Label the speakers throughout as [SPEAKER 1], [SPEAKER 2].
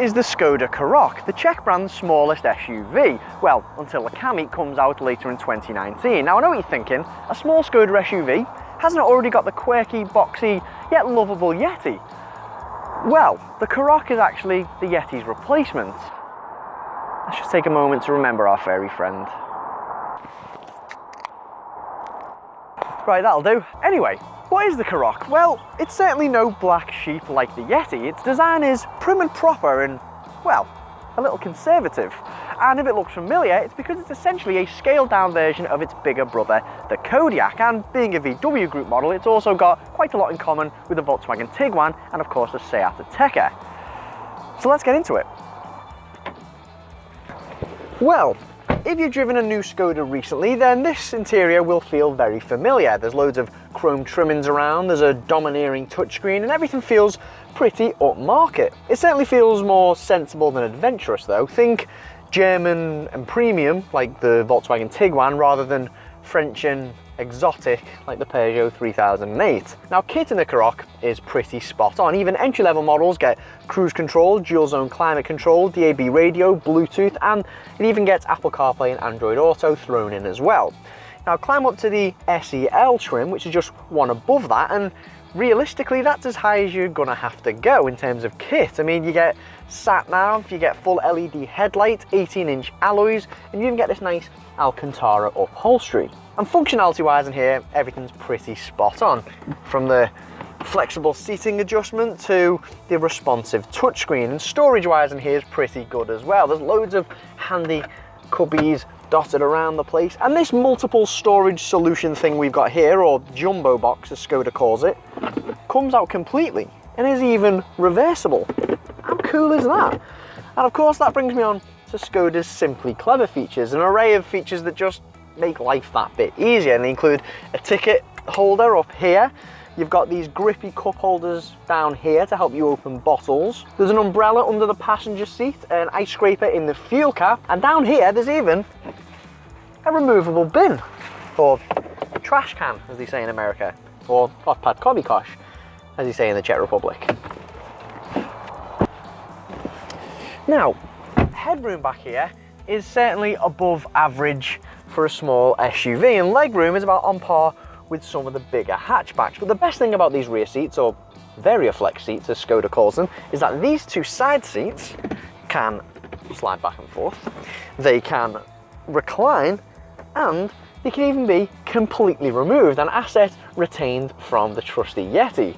[SPEAKER 1] is the Skoda Karoq, the Czech brand's smallest SUV. Well, until the Karoq comes out later in 2019. Now I know what you're thinking, a small Skoda SUV, hasn't it already got the quirky, boxy, yet lovable Yeti? Well, the Karoq is actually the Yeti's replacement. Let's just take a moment to remember our furry friend. Right, that'll do. Anyway, what is the Karoq? Well, it's certainly no black sheep like the Yeti. Its design is prim and proper and, well, a little conservative. And if it looks familiar, it's because it's essentially a scaled down version of its bigger brother, the Kodiaq. And being a VW Group model, it's also got quite a lot in common with the Volkswagen Tiguan and of course the Seat Ateca. So let's get into it. Well, if you've driven a new Skoda recently, then this interior will feel very familiar. There's loads of chrome trimmings around, there's a domineering touchscreen, and everything feels pretty upmarket. It certainly feels more sensible than adventurous though. Think German and premium, like the Volkswagen Tiguan, rather than French and exotic, like the Peugeot 3008. Now, kit in the Karoq is pretty spot on. Even entry-level models get cruise control, dual-zone climate control, DAB radio, Bluetooth, and it even gets Apple CarPlay and Android Auto thrown in as well. Now, climb up to the SEL trim, which is just one above that, and realistically, that's as high as you're gonna have to go in terms of kit. I mean, you get sat nav, you get full LED headlight, 18-inch alloys, and you even get this nice Alcantara upholstery. And functionality wise in here, everything's pretty spot on. From the flexible seating adjustment to the responsive touchscreen, and storage wise in here is pretty good as well. There's loads of handy cubbies dotted around the place, and this multiple storage solution thing we've got here, or jumbo box as Skoda calls it, comes out completely and is even reversible. How cool is that? And of course that brings me on to Skoda's Simply Clever features, an array of features that just make life that bit easier, and they include a ticket holder up here. You've got these grippy cup holders down here to help you open bottles. There's an umbrella under the passenger seat, an ice scraper in the fuel cap, and down here there's even a removable bin, or trash can as they say in America, or odpad kobikosh as they say in the Czech Republic. Now, headroom back here is certainly above average for a small SUV, and legroom is about on par with some of the bigger hatchbacks. But the best thing about these rear seats, or VarioFlex seats as Skoda calls them, is that these two side seats can slide back and forth, they can recline, and they can even be completely removed, an asset retained from the trusty Yeti.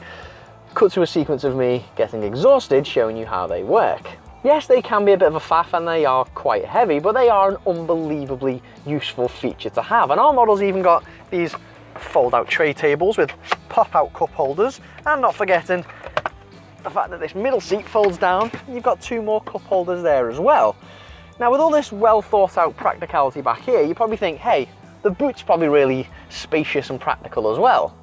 [SPEAKER 1] Cut to a sequence of me getting exhausted showing you how they work. Yes, they can be a bit of a faff and they are quite heavy, but they are an unbelievably useful feature to have. And our model's even got these fold-out tray tables with pop-out cup holders, and not forgetting the fact that this middle seat folds down, and you've got two more cup holders there as well. Now, with all this well-thought-out practicality back here, you probably think, hey, the boot's probably really spacious and practical as well.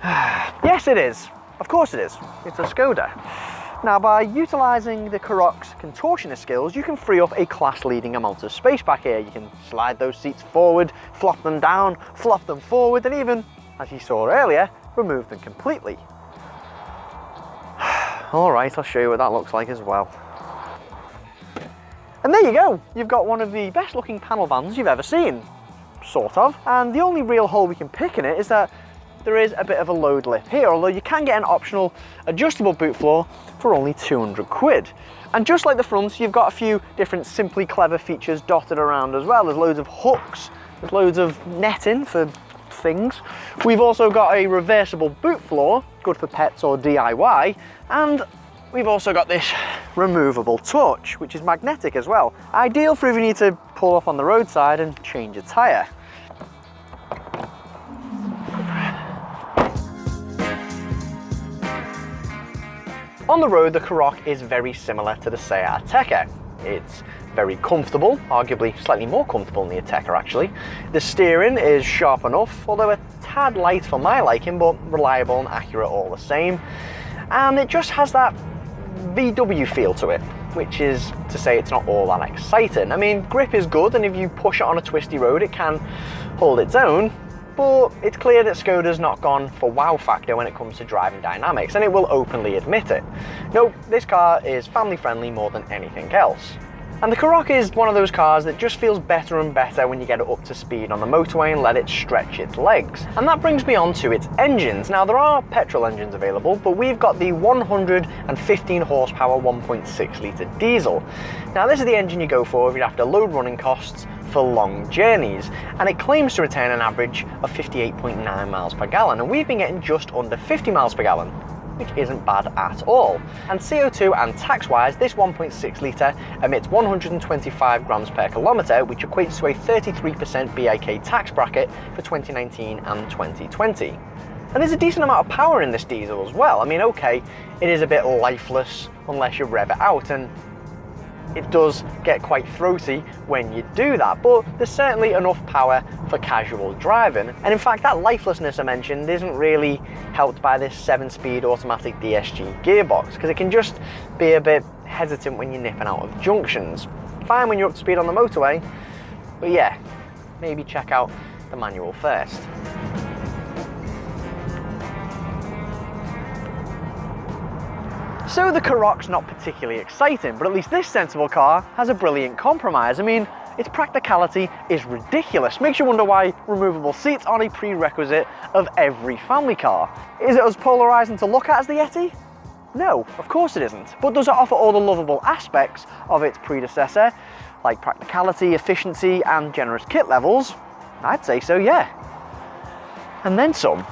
[SPEAKER 1] Yes, it is. Of course it is. It's a Skoda. Now, by utilising the Karoq's contortionist skills, you can free up a class-leading amount of space back here. You can slide those seats forward, flop them down, flop them forward, and even, as you saw earlier, remove them completely. All right, I'll show you what that looks like as well. And there you go. You've got one of the best-looking panel vans you've ever seen, sort of. And the only real hole we can pick in it is that there is a bit of a load lip here, although you can get an optional adjustable boot floor for only 200 quid. And just like the front, you've got a few different Simply Clever features dotted around as well. There's loads of hooks, there's loads of netting for things. We've also got a reversible boot floor, good for pets or DIY, and we've also got this removable touch, which is magnetic as well. Ideal for if you need to pull up on the roadside and change a tyre. On the road, the Karoq is very similar to the Seat Ateca. It's very comfortable, arguably slightly more comfortable than the Ateca actually. The steering is sharp enough, although a tad light for my liking, but reliable and accurate all the same. And it just has that VW feel to it, which is to say it's not all that exciting. I mean, grip is good, and if you push it on a twisty road, it can hold its own, but it's clear that Skoda's not gone for wow factor when it comes to driving dynamics, and it will openly admit it. Nope, this car is family friendly more than anything else. And the Karoq is one of those cars that just feels better and better when you get it up to speed on the motorway and let it stretch its legs. And that brings me on to its engines. Now, there are petrol engines available, but we've got the 115 horsepower 1.6 litre diesel. Now, this is the engine you go for if you're after low running costs for long journeys, and it claims to retain an average of 58.9 miles per gallon, and we've been getting just under 50 miles per gallon, which isn't bad at all. And CO2 and tax-wise, this 1.6 litre emits 125 grams per kilometre, which equates to a 33% BIK tax bracket for 2019 and 2020. And there's a decent amount of power in this diesel as well. I mean, okay, it is a bit lifeless unless you rev it out, and it does get quite throaty when you do that, but there's certainly enough power for casual driving. And in fact, that lifelessness I mentioned isn't really helped by this 7-speed automatic DSG gearbox, because it can just be a bit hesitant when you're nipping out of junctions. Fine when you're up to speed on the motorway, but yeah, maybe check out the manual first. So the Karoq's not particularly exciting, but at least this sensible car has a brilliant compromise. I mean, its practicality is ridiculous. Makes you wonder why removable seats aren't a prerequisite of every family car. Is it as polarizing to look at as the Yeti? No, of course it isn't. But does it offer all the lovable aspects of its predecessor, like practicality, efficiency, and generous kit levels? I'd say so, yeah. And then some.